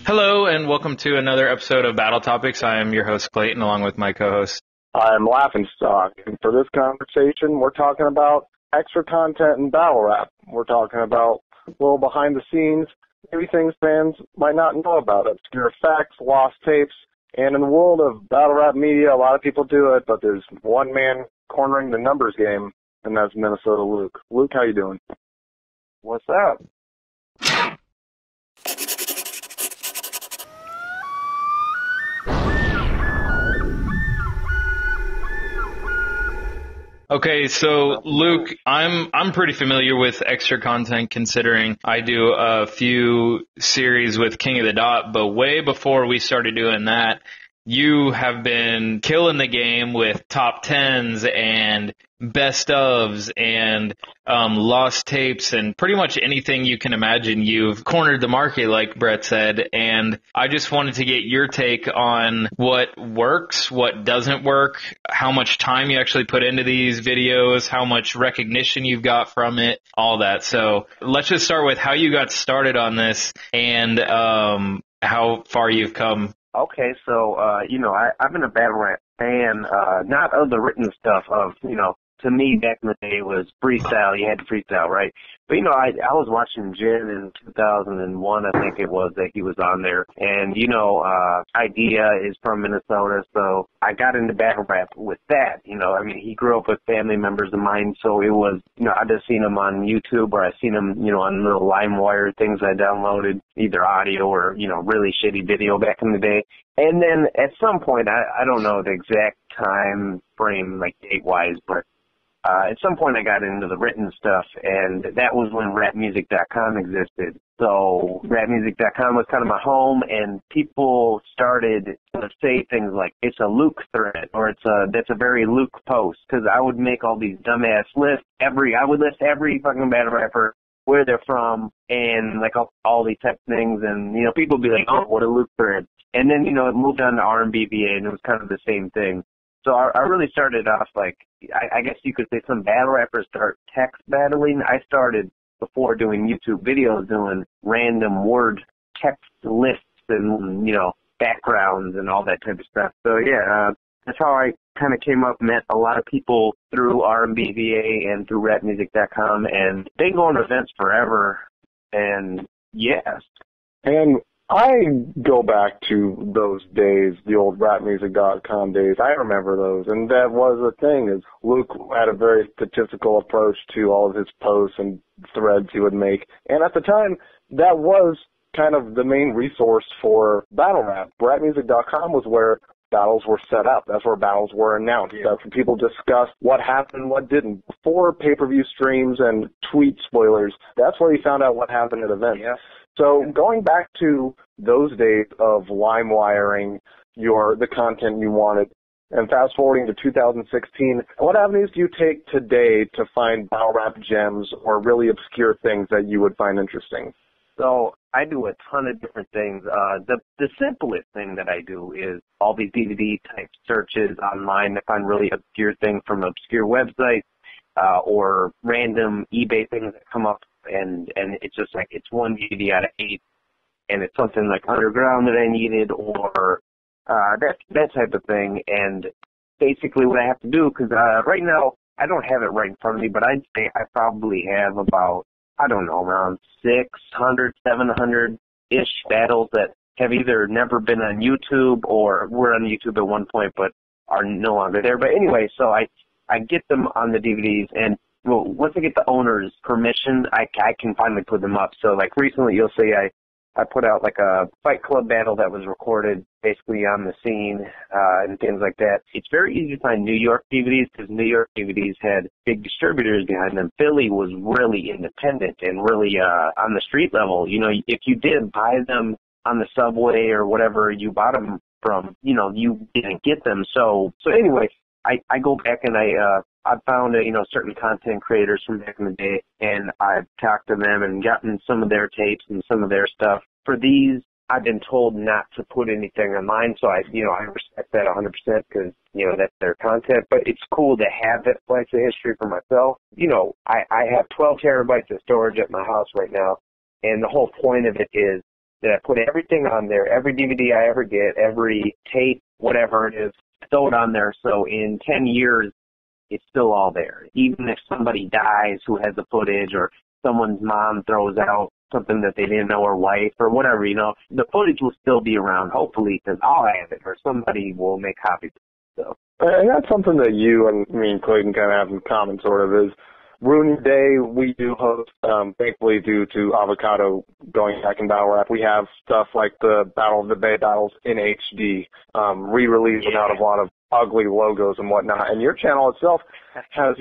Hello, and welcome to another episode of Battle Topics. I am your host, Clayton, along with my co-host. I'm Laughing Stock, and for this conversation, we're talking about extra content in battle rap. We're talking about a little behind the scenes, maybe things fans might not know about, obscure facts, lost tapes, and in the world of battle rap media, a lot of people do it, but there's one man cornering the numbers game, and that's Minnesota Luke. Luke, how you doing? What's up? Okay, so Luke, I'm pretty familiar with extra content considering I do a few series with King of the Dot, but way before we started doing that, you have been killing the game with top tens and best ofs and lost tapes and pretty much anything you can imagine. You've cornered the market, like Brett said, and I just wanted to get your take on what works, what doesn't work, how much time you actually put into these videos, how much recognition you've got from it, all that. So let's just start with how you got started on this and how far you've come. Okay, so, I've been a battle rap fan, not of the written stuff of, to me back in the day was freestyle. You had to freestyle, right? But, I was watching Jin in 2001, I think it was, that he was on there. And, Idea is from Minnesota, so I got into battle rap with that. He grew up with family members of mine, so it was, I just seen him on YouTube or I seen him, on little LimeWire things I downloaded, either audio or, really shitty video back in the day. And then at some point, I don't know the exact time frame, like date-wise, but at some point I got into the written stuff, and that was when rapmusic.com existed. So rapmusic.com was kind of my home, and people started to say things like, it's a Luke thread, or that's a very Luke post, because I would make all these dumbass lists. I would list every fucking battle rapper, where they're from, and like all these type of things, and, people would be like, oh, what a Luke thread. And then, it moved on to RMBVA, and it was kind of the same thing. So I really started off like, I guess you could say some battle rappers start text battling. I started before doing YouTube videos doing random word text lists and, backgrounds and all that type of stuff. So yeah, that's how I kind of came up, met a lot of people through RMBVA and through rapmusic.com, and been going to events forever. And yes. And I go back to those days, the old rapmusic.com days. I remember those, and that was the thing, is Luke had a very statistical approach to all of his posts and threads he would make. And at the time, that was kind of the main resource for battle rap. Rapmusic.com was where battles were set up. That's where battles were announced. That's where people discussed what happened, what didn't. Before pay-per-view streams and tweet spoilers, that's where you found out what happened at events. Yeah. So going back to those days of LimeWiring the content you wanted, and fast forwarding to 2016, what avenues do you take today to find battle rap gems or really obscure things that you would find interesting? So I do a ton of different things. The simplest thing that I do is all these DVD type searches online to find really obscure things from obscure websites or random eBay things that come up, and it's just like it's one DVD out of 8, and it's something like underground that I needed or that type of thing. And basically what I have to do, because right now I don't have it right in front of me, but I'd say I probably have about, I don't know, around 600, 700-ish battles that have either never been on YouTube or were on YouTube at one point but are no longer there. But anyway, so I get them on the DVDs, and well, once I get the owner's permission, I can finally put them up. So like recently you'll see I put out like a Fight Club battle that was recorded basically on the scene and things like that. It's very easy to find New York DVDs because New York DVDs had big distributors behind them. Philly was really independent and really on the street level. If you did buy them on the subway or whatever you bought them from, you didn't get them. So anyway, I go back and I found certain content creators from back in the day, and I've talked to them and gotten some of their tapes and some of their stuff. For these, I've been told not to put anything online, so I respect that 100% because, that's their content. But it's cool to have that slice of history for myself. I have 12 terabytes of storage at my house right now, and the whole point of it is that I put everything on there, every DVD I ever get, every tape, whatever it is, throw it on there. So in 10 years, it's still all there. Even if somebody dies who has the footage, or someone's mom throws out something that they didn't know, or wife, or whatever, the footage will still be around, hopefully, because I'll have it, or somebody will make copies of it. So. And that's something that you and me and Clayton kind of have in common, sort of, is Rhodey Day we do host, thankfully due to Avocado going back in battle rap. We have stuff like the Battle of the Bay battles in HD, re-released without a lot of ugly logos and whatnot. And your channel itself has,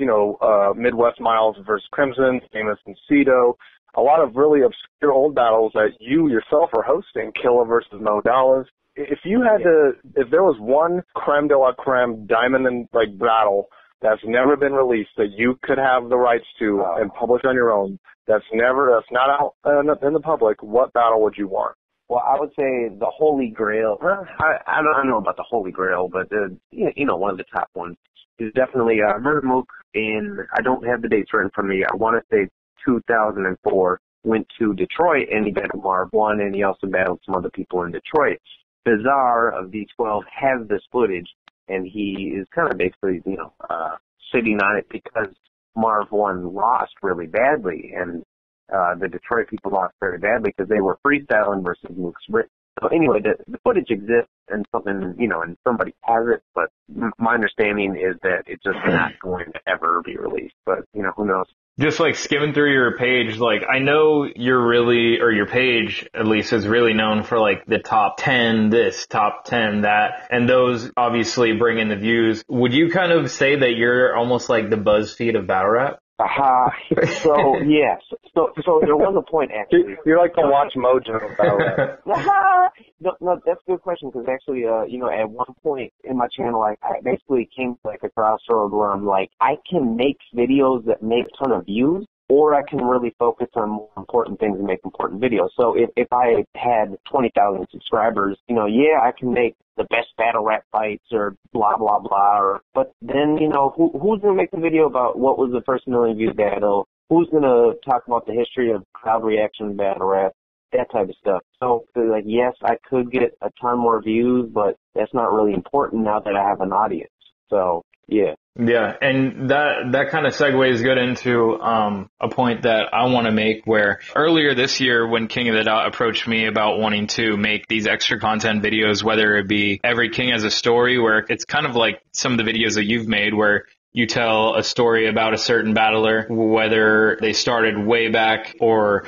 Midwest Miles versus Crimson, Famous and Cedo, a lot of really obscure old battles that you yourself are hosting, Killa versus Mo Dallas. If you had to, if there was one creme de la creme diamond and battle that's never been released that you could have the rights to and publish on your own, that's not out in the public, what battle would you want? Well, I would say the Holy Grail. I don't know about the Holy Grail, but one of the top ones is definitely Murdermook in, I don't have the dates right in front of me. I want to say 2004, went to Detroit, and he battled Marv 1, and he also battled some other people in Detroit. Bizarre of V12 has this footage, and he is kind of basically, sitting on it because Marv 1 lost really badly, and the Detroit people lost very badly because they were freestyling versus Mook's written. So anyway, the footage exists, and something, and somebody has it, but my understanding is that it's just not going to ever be released. But, who knows? Just skimming through your page, I know your page at least is really known for the top 10 this, top 10 that, and those obviously bring in the views. Would you kind of say that you're almost like the BuzzFeed of battle rap? So yes. So there was a point actually. You're like the Watch Mojo of battle rap. No, that's a good question, because actually, at one point in my channel, I basically came to a crossroad where I'm like, I can make videos that make a ton of views, or I can really focus on more important things and make important videos. So if I had 20,000 subscribers, I can make the best battle rap fights or blah, blah, blah. But then, who's going to make the video about what was the first million view battle? Who's going to talk about the history of crowd reaction battle rap? That type of stuff. So, yes, I could get a ton more views, but that's not really important now that I have an audience. So, yeah. Yeah, and that kind of segues good into a point that I want to make, where earlier this year when King of the Dot approached me about wanting to make these extra content videos, whether it be Every King Has a Story, where it's kind of like some of the videos that you've made where you tell a story about a certain battler, whether they started way back or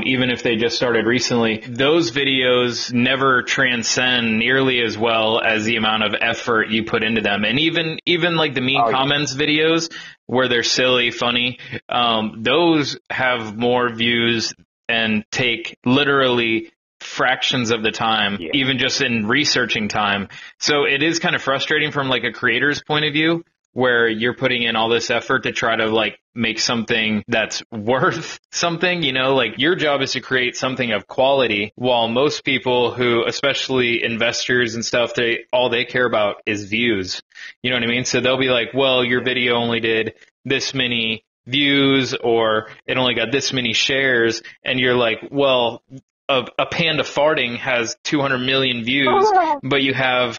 even if they just started recently, those videos never transcend nearly as well as the amount of effort you put into them. And even the mean comments videos where they're silly, funny, those have more views and take literally fractions of the time, even just in researching time. So it is kind of frustrating from a creator's point of view, where you're putting in all this effort to try to make something that's worth something, your job is to create something of quality, while most people who, especially investors and stuff, all they care about is views. You know what I mean? So they'll be like, well, your video only did this many views, or it only got this many shares. And you're like, well, a panda farting has 200 million views, but you have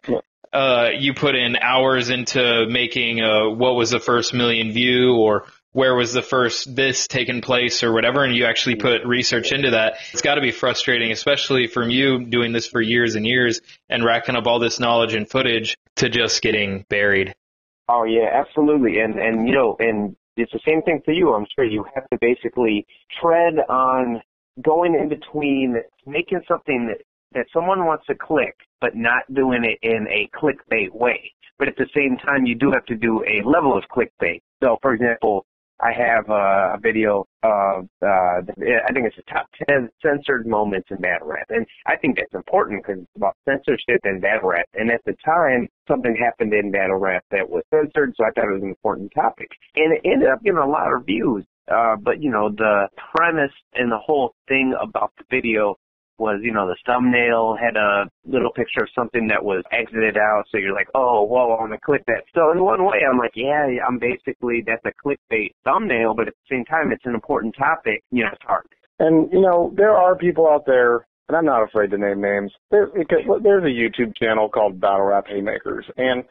you put in hours into making what was the first million view, or where was the first this taken place, or whatever, and you actually put research into that. It's got to be frustrating, especially from you doing this for years and years and racking up all this knowledge and footage to just getting buried. Oh yeah, absolutely. And and it's the same thing for you. I'm sure you have to basically tread on going in between making something that someone wants to click, but not doing it in a clickbait way. But at the same time, you do have to do a level of clickbait. So, for example, I have a video of, I think it's the top 10 censored moments in battle rap. And I think that's important because it's about censorship in battle rap. And at the time, something happened in battle rap that was censored, so I thought it was an important topic. And it ended up getting a lot of views. But, the premise and the whole thing about the video was, the thumbnail had a little picture of something that was exited out, so you're like, oh, whoa, I want to click that. So in one way, I'm like, yeah, I'm basically, that's a clickbait thumbnail, but at the same time, it's an important topic, it's hard. And, there are people out there and I'm not afraid to name names. There's a YouTube channel called Battle Rap Haymakers, and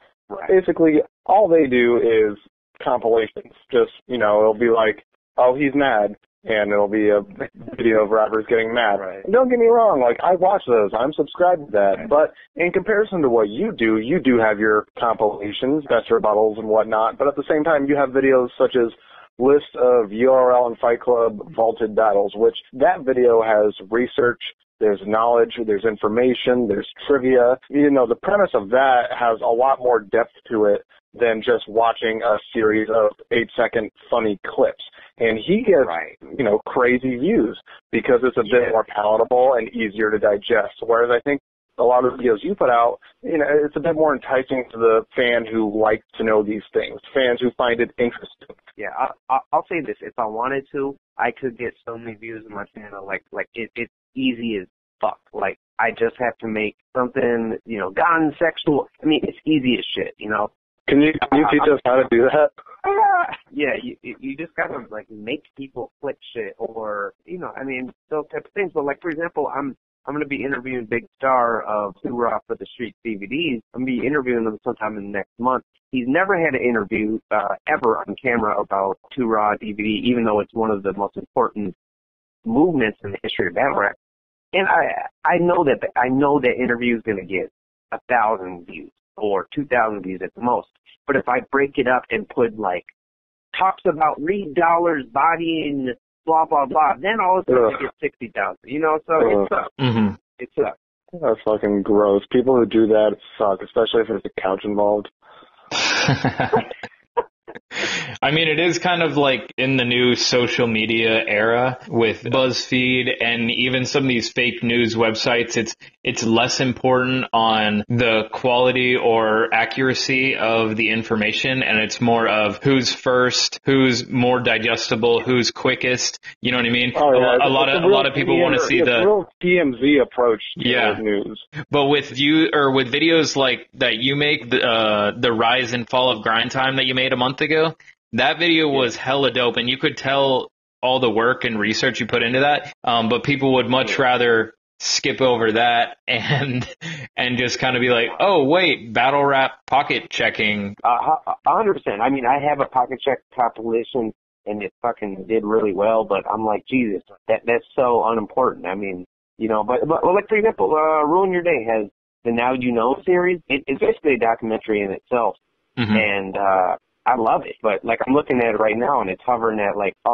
basically all they do is compilations. Just, it'll be like, oh, he's mad, and it'll be a video of rappers getting mad. Right. And don't get me wrong, like, I watch those. I'm subscribed to that. But in comparison to what you do have your compilations, best rebuttals and whatnot, but at the same time you have videos such as list of URL and Fight Club vaulted battles, which that video has research, there's knowledge, there's information, there's trivia. The premise of that has a lot more depth to it than just watching a series of 8-second funny clips. And he gets, crazy views because it's a bit more palatable and easier to digest. Whereas I think a lot of the videos you put out, it's a bit more enticing to the fan who likes to know these things, fans who find it interesting. Yeah, I'll say this. If I wanted to, I could get so many views on my channel. It's easy as fuck. Like, I just have to make something, gun, sexual. I mean, it's easy as shit, Can you teach us how to do that? Yeah, you just gotta make people click shit, or those type of things. But for example, I'm gonna be interviewing Big Star of Too Raw for the Street DVDs. I'm gonna be interviewing him sometime in the next month. He's never had an interview ever on camera about Too Raw DVD, even though it's one of the most important movements in the history of battle rap. And I know that interview is gonna get 1,000 views or 2,000 views at the most. But if I break it up and put talks about Reed Dollar's body and blah blah blah, then all of a sudden it gets 60,000. So it sucks. Mm-hmm. It sucks. That's fucking gross. People who do that suck, especially if there's a couch involved. I mean, it is kind of like in the new social media era with BuzzFeed and even some of these fake news websites. It's less important on the quality or accuracy of the information, and it's more of who's first, who's more digestible, who's quickest. You know what I mean? Oh, yeah. A lot of people want to see the real TMZ approach to news. But with videos like that you make, the rise and fall of grind time that you made a month ago, that video was hella dope, and you could tell all the work and research you put into that. But people would much rather skip over that and just kind of be like, oh wait, battle rap pocket checking. 100%. I mean, I have a pocket check compilation, and it fucking did really well. But I'm like, Jesus, that's so unimportant. I mean, but for example, Ruin Your Day has the Now You Know series. It's basically a documentary in itself, and I love it, but I'm looking at it right now and it's hovering at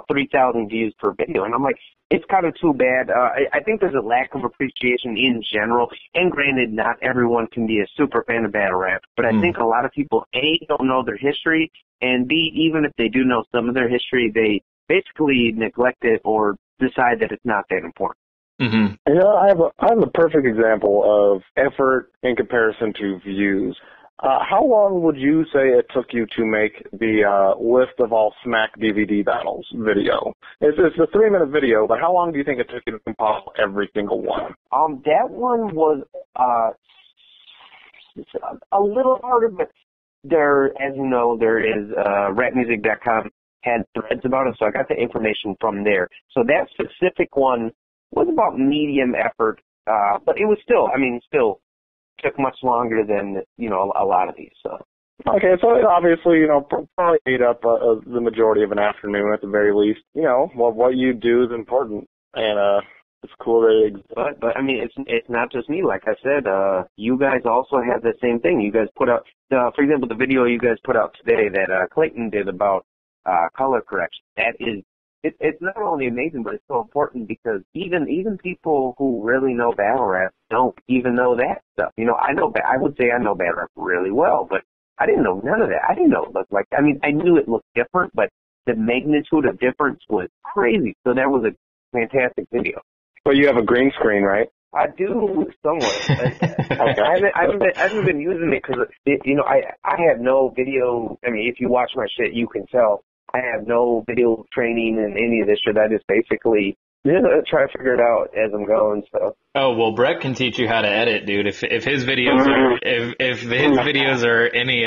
3,000 views per video, and I'm like, it's kind of too bad. I think there's a lack of appreciation in general, and granted, not everyone can be a super fan of battle rap, but I think a lot of people, A, don't know their history, and B, even if they do know some of their history, they basically neglect it or decide that it's not that important. Mm-hmm. I have a perfect example of effort in comparison to views. How long would you say it took you to make the list of all Smack DVD battles video? It's a 3-minute video, but how long do you think it took you to compile every single one? That one was a little harder, but as you know, there is rapmusic.com had threads about it, so I got the information from there. So that specific one was about medium effort, but it was still took much longer than, a lot of these, so. Okay, so obviously, probably ate up the majority of an afternoon at the very least. What you do is important, and it's cool that it exists. But I mean, it's not just me. Like I said, you guys also have the same thing. You guys put out, for example, the video you guys put out today that Clayton did about color correction. That is, it's not only amazing, but it's so important because even people who really know battle rap don't even know that stuff. I would say I know battle rap really well, but I didn't know none of that. I didn't know it looked like. I mean, I knew it looked different, but the magnitude of difference was crazy. So that was a fantastic video. But you have a green screen, right? I do somewhat. I haven't been using it because I have no video. I mean, if you watch my shit, you can tell I have no video training and any of this shit. I just basically try to figure it out as I'm going. So. Oh well, Brett can teach you how to edit, dude. If his videos are if his videos are any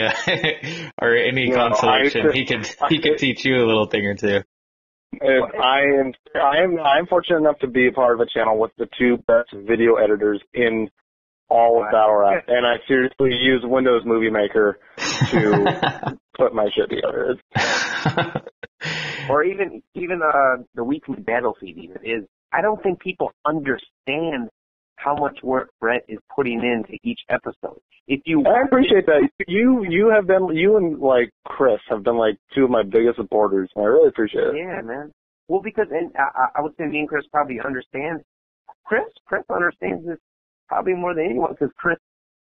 or any consolation, he could teach you a little thing or two. I'm fortunate enough to be a part of a channel with the two best video editors in all of Battle Rap, and I seriously use Windows Movie Maker to put my shit together. Or even the weekly battle feed even is. I don't think people understand how much work Brett is putting into each episode. I appreciate that. You and like Chris have been like two of my biggest supporters. I really appreciate it. Yeah, man. Well, because I would say me and Chris probably understand. Chris understands this probably more than anyone because Chris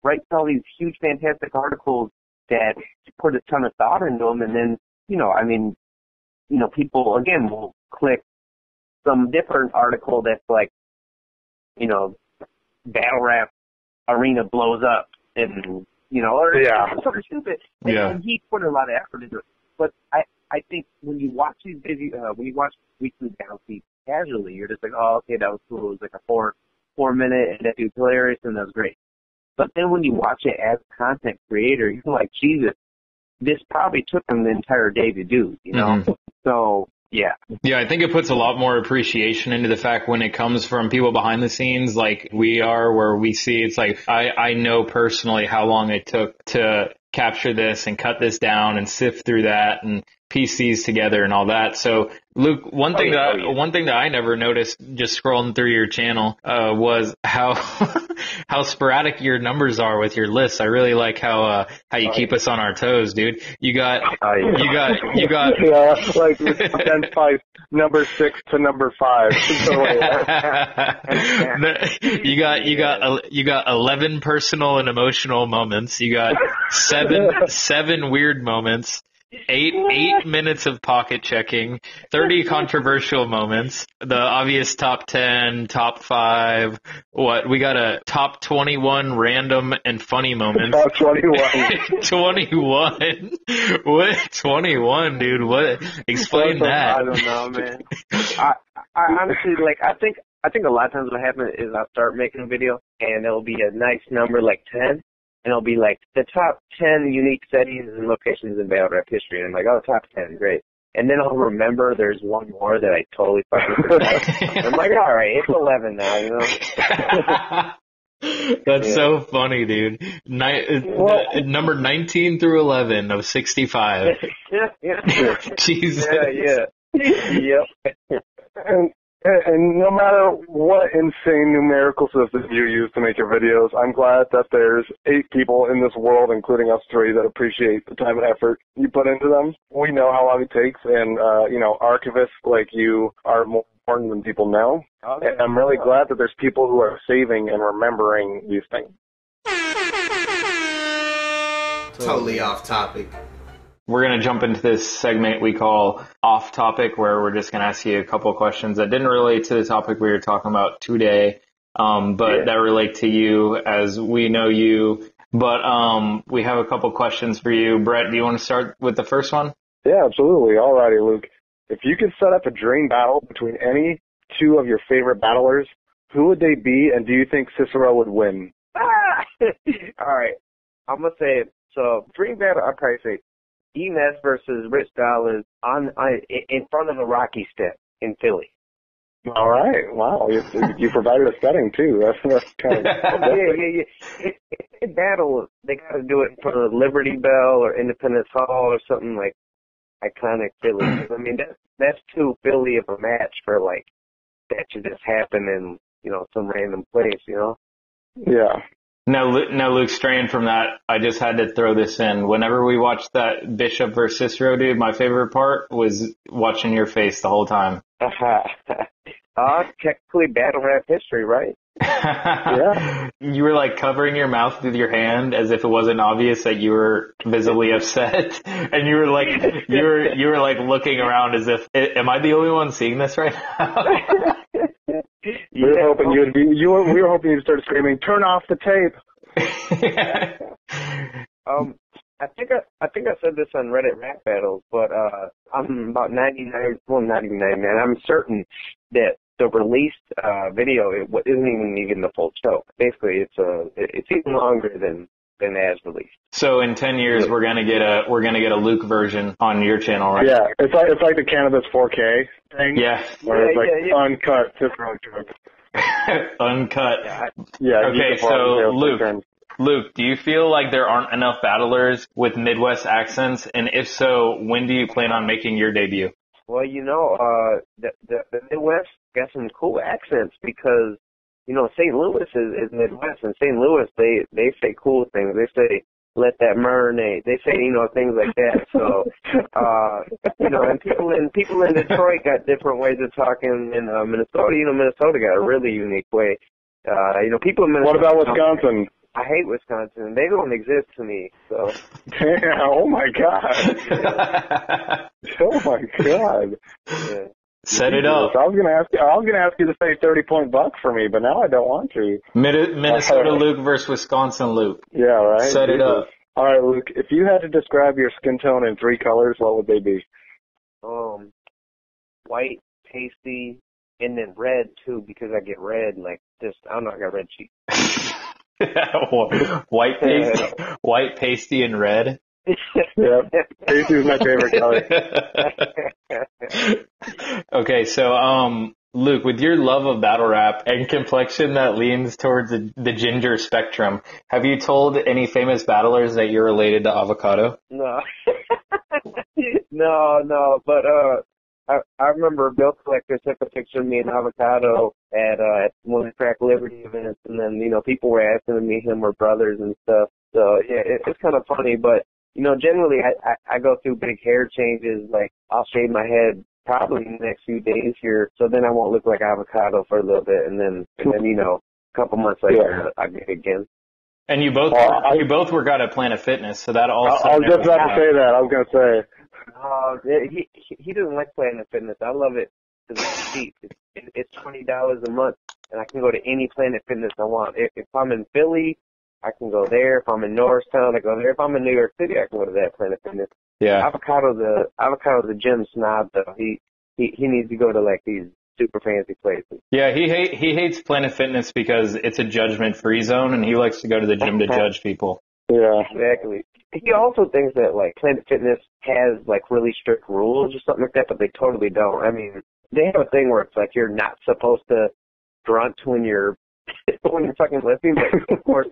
writes all these huge, fantastic articles that put a ton of thought into them, and then people again will click some different article that's like, Battle Rap Arena blows up, and or something stupid. And he put a lot of effort into it. But I think when you watch these when you watch weekly battle feeds casually, you're just like, oh, okay, that was cool. It was like a 4-minute, and that dude's hilarious, and that was great. But then when you watch it as a content creator, you're like, Jesus, this probably took him the entire day to do, Mm-hmm. So. Yeah. Yeah, I think it puts a lot more appreciation into the fact when it comes from people behind the scenes like we are, where we see it's like, I know personally how long it took to capture this and cut this down and sift through that and piece these together and all that. So, Luke, one thing that I never noticed just scrolling through your channel was how how sporadic your numbers are with your lists. I really like how you keep us on our toes, dude. You got like number 6 to number 5. you got 11 personal and emotional moments. You got seven weird moments. 8 minutes of pocket checking, 30 controversial moments, the obvious top 10, top 5, we got a top 21 random and funny moments. Top 21. 21? What? 21, dude, what? Explain that. I don't know, man. I honestly, I think a lot of times what happens is I'll start making a video and it'll be a nice number like 10. And it'll be like the top 10 unique settings and locations in Battle Rap history. And I'm like, oh, top 10, great. And then I'll remember there's one more that I totally fucking forgot. I'm like, all right, it's 11 now, That's so funny, dude. Number 19 through 11 of 65. Jesus. Yeah. Yep. And no matter what insane numerical system you use to make your videos, I'm glad that there's 8 people in this world, including us 3, that appreciate the time and effort you put into them. We know how long it takes, and, archivists like you are more important than people know. Okay. And I'm really glad that there's people who are saving and remembering these things. Totally off topic. We're going to jump into this segment we call Off Topic, where we're just going to ask you a couple of questions that didn't relate to the topic we were talking about today, that relate to you as we know you. But we have a couple of questions for you. Brett, do you want to start with the first one? Yeah, absolutely. All righty, Luke. If you could set up a dream battle between any 2 of your favorite battlers, who would they be, and do you think Cicero would win? All right. I'm going to say it. So, dream battle, I'd probably say E-Ness versus Rich Dollars in front of a Rocky step in Philly. All right. Wow. You provided a setting, too. That's kind of... Yeah. In battle, they got to do it in front of Liberty Bell or Independence Hall or something like iconic Philly. I mean, that's too Philly of a match for, that should just happen in, some random place, Yeah. Now, Luke, straying from that, I just had to throw this in. Whenever we watched that Bishop versus Cicero, dude, my favorite part was watching your face the whole time. Technically battle rap history, right? Yeah. You were covering your mouth with your hand as if it wasn't obvious that you were visibly upset, and you were looking around as if, am I the only one seeing this right now? We were hoping we were hoping you'd start screaming, "Turn off the tape!" I think I said this on Reddit Rap Battles, but I'm about 99, man. I'm certain that the released video isn't even the full show. Basically, it's even longer than than as released. So in 10 years, we're gonna get a Luke version on your channel, right? Yeah, it's like the cannabis 4K thing. Yeah. Where it's like uncut, just road trip. Uncut. Yeah. Okay, so Luke, do you feel like there aren't enough battlers with Midwest accents? And if so, when do you plan on making your debut? Well, the Midwest got some cool accents because, St. Louis is Midwest, and St. Louis, they say cool things. They say, let that marinate. They say, things like that. So, and people in Detroit got different ways of talking. In Minnesota, Minnesota got a really unique way. People in Minnesota. What about Wisconsin? I hate Wisconsin. They don't exist to me. So. Damn! Oh my god! Oh my god! Yeah. Set it up. I was gonna ask you to say 30-point buck for me, but now I don't want to. Minnesota Luke versus Wisconsin Luke. Yeah, right. Set it up. All right, Luke. If you had to describe your skin tone in 3 colors, what would they be? White, pasty, and then red too, because I get red. Like just, I don't know. I got red cheeks. White pasty and red. Yeah, pasty is my favorite color. Okay, so Luke, with your love of battle rap and complexion that leans towards the ginger spectrum, have you told any famous battlers that you're related to Avocado? No, no, but I remember Bill Collector took a picture of me and Avocado at one of the Crack Liberty events, and then people were asking me him were brothers and stuff. So yeah, it's kind of funny, but generally I go through big hair changes. Like I'll shave my head probably in the next few days here, so then I won't look like Avocado for a little bit, and then a couple months later I get it again. And you both work out at Planet Fitness, so that also. I was just about to say that. I was gonna say. He doesn't like Planet Fitness. I love it because it's cheap. It's $20 a month, and I can go to any Planet Fitness I want. If I'm in Philly, I can go there. If I'm in Norristown, I go there. If I'm in New York City, I can go to that Planet Fitness. Yeah. Avocado's a gym snob though. He needs to go to like these super fancy places. Yeah, he hates Planet Fitness because it's a judgment-free zone, and he likes to go to the gym to judge people. Yeah, exactly. He also thinks that like Planet Fitness has like really strict rules or something like that, but they totally don't. I mean, they have a thing where it's like you're not supposed to grunt when you're fucking lifting, but of course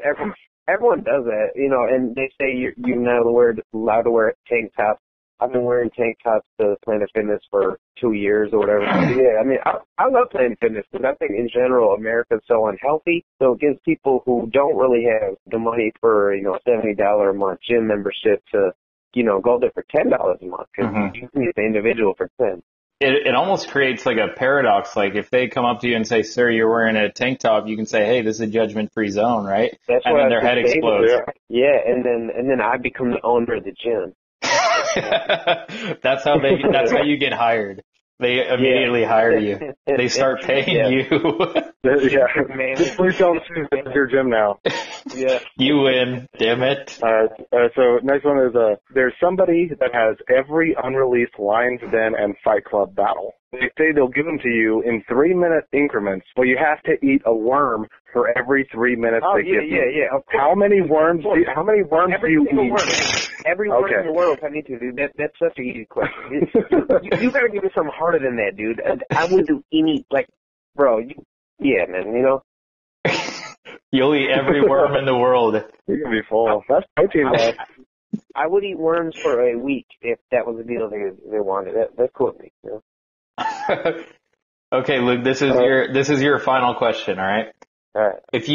everyone does that, and they say you're not allowed to wear tank tops. I've been wearing tank tops to Planet Fitness for 2 years or whatever. Yeah, I mean, I love Planet Fitness because I think in general America's so unhealthy. So it gives people who don't really have the money for, $70 a month gym membership to, go there for $10 a month because you can get the individual for $10. It almost creates like a paradox. Like if they come up to you and say, "Sir, you're wearing a tank top," you can say, "Hey, this is a judgment-free zone," right? That's and then their head explodes. Yeah, and then I become the owner of the gym. That's how you get hired. They immediately hire you. They start paying you. Yeah, man. Please don't sue. It's your gym now. Yeah. You win. Damn it. So next one is there's somebody that has every unreleased Lions Den and Fight Club battle. They say they'll give them to you in 3-minute increments, but you have to eat a worm for every 3 minutes they give you. Yeah. How many worms do you eat? Worm. Every worm in the world, if I need to, dude. That's such an easy question. You gotta give me something harder than that, dude. I would do any, bro. Yeah, man. You'll eat every worm in the world. You're gonna be full. That's protein, though. I would eat worms for a week if that was the deal they wanted. That's cool with me. Okay, Luke. This is your final question. All right. All right. If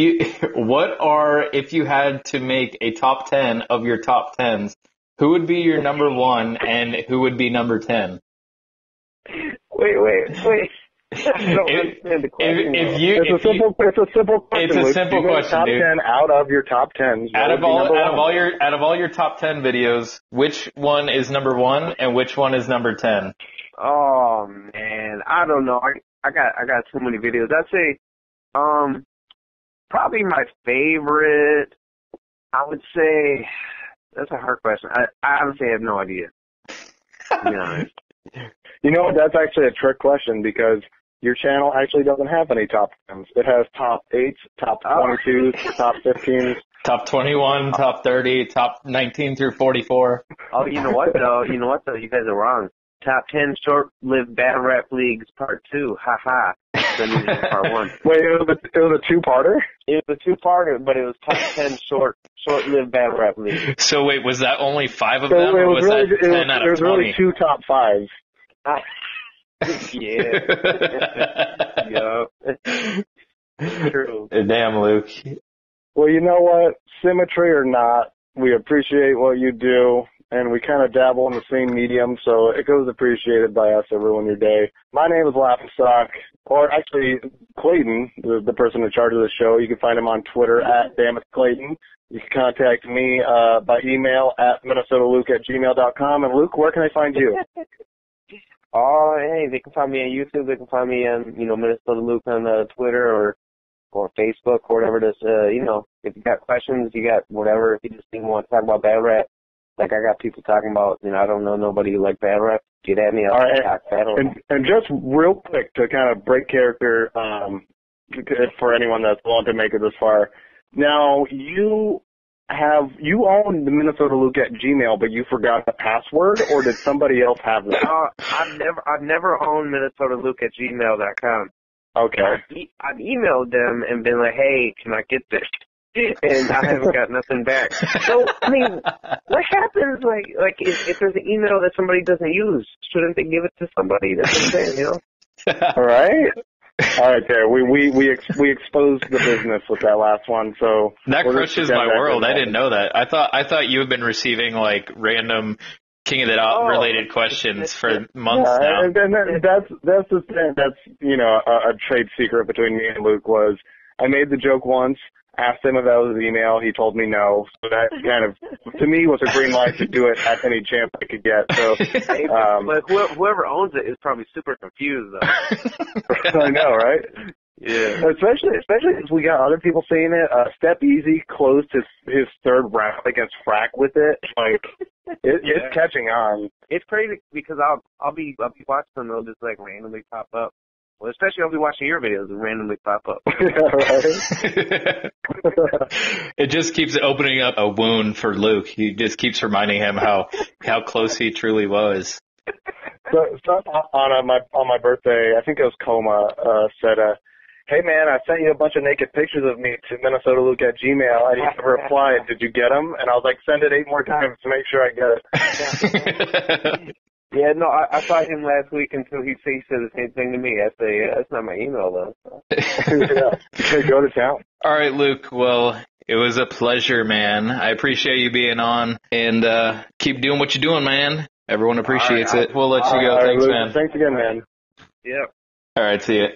you had to make a top 10 of your top 10s, who would be your number 1 and who would be number 10? Wait. I don't understand the question. It's a simple question. It's a simple question, top dude. 10 out of your top 10s. Out of all your top 10 videos, which one is number 1 and which one is number 10? Oh man, I don't know. I got too many videos. I'd say, probably my favorite. I would say that's a hard question. I honestly have no idea. To be honest. That's actually a trick question because your channel actually doesn't have any top 10s. It has top 8s, top 22s, top 15s. Top 21, top 30, top 19 through 44. Oh, you know what though? You guys are wrong. Top 10 short-lived battle rap leagues, part 2. Ha ha. Then this is part 1. Wait, it was a two-parter? It was a two-parter, but it was top 10 short-lived battle rap leagues. So wait, was that only 5 of So them, it or was was really, that 10 out it of was 20? really 2 top 5s. Yeah. Yup. True. Damn, Luke. Well, you know what? Symmetry or not, we appreciate what you do, and we kind of dabble in the same medium, so it goes appreciated by us to ruin your day. My name is Stalk, or actually Clayton, the person in charge of the show. You can find him on Twitter at @DamnItClayton. You can contact me by email at minnesotaluke@gmail.com. And Luke, where can I find you? Oh, hey, they can find me on YouTube. They can find me on, Minnesota Luke on Twitter or Facebook or whatever it is. If you got questions, you got whatever. If you just even want to talk about battle rap, like I got people talking about, I don't know nobody who like battle rap. Get at me. I'll talk battle rap. And just real quick to kind of break character for anyone that's willing to make it this far. Now, you own the Minnesota Luke at Gmail, but you forgot the password, or did somebody else have that? I've never owned Minnesota Luke at gmail.com. Okay. I've emailed them and been like, hey, can I get this? And I haven't got nothing back. So, I mean, what happens, like if there's an email that somebody doesn't use, shouldn't they give it to somebody? That's what I'm saying, All right. All right, there. We exposed the business with that last one, so that crushes my world. I didn't know that. I thought you had been receiving like random King of the Dot related questions for months now. And that's the thing. That's a trade secret between me and Luke was I made the joke once. Asked him if that was his email. He told me no. So that kind of, to me, was a green light to do it at any chance I could get. So, but whoever owns it is probably super confused, though. I know, right? Yeah. Especially as we got other people saying it. Step Easy closed his third round against Frack with it. Like, it's catching on. It's crazy because I'll be watching them. They'll just like randomly pop up. Well, especially I'll be watching your videos and randomly pop up. It just keeps opening up a wound for Luke. He just keeps reminding him how close he truly was. So on my birthday, I think it was Coma, said, hey man, I sent you a bunch of naked pictures of me to MinnesotaLuke at Gmail, and he never replied. Did you get them? And I was like, send it 8 more times to make sure I get it. Yeah, no, I saw him last week until he said the same thing to me. I say, that's not my email, though. Yeah. Go to town. All right, Luke. Well, it was a pleasure, man. I appreciate you being on, and keep doing what you're doing, man. Everyone appreciates it. We'll let you go. Thanks, Luke, man. Thanks again, man. Yep. All right, see ya.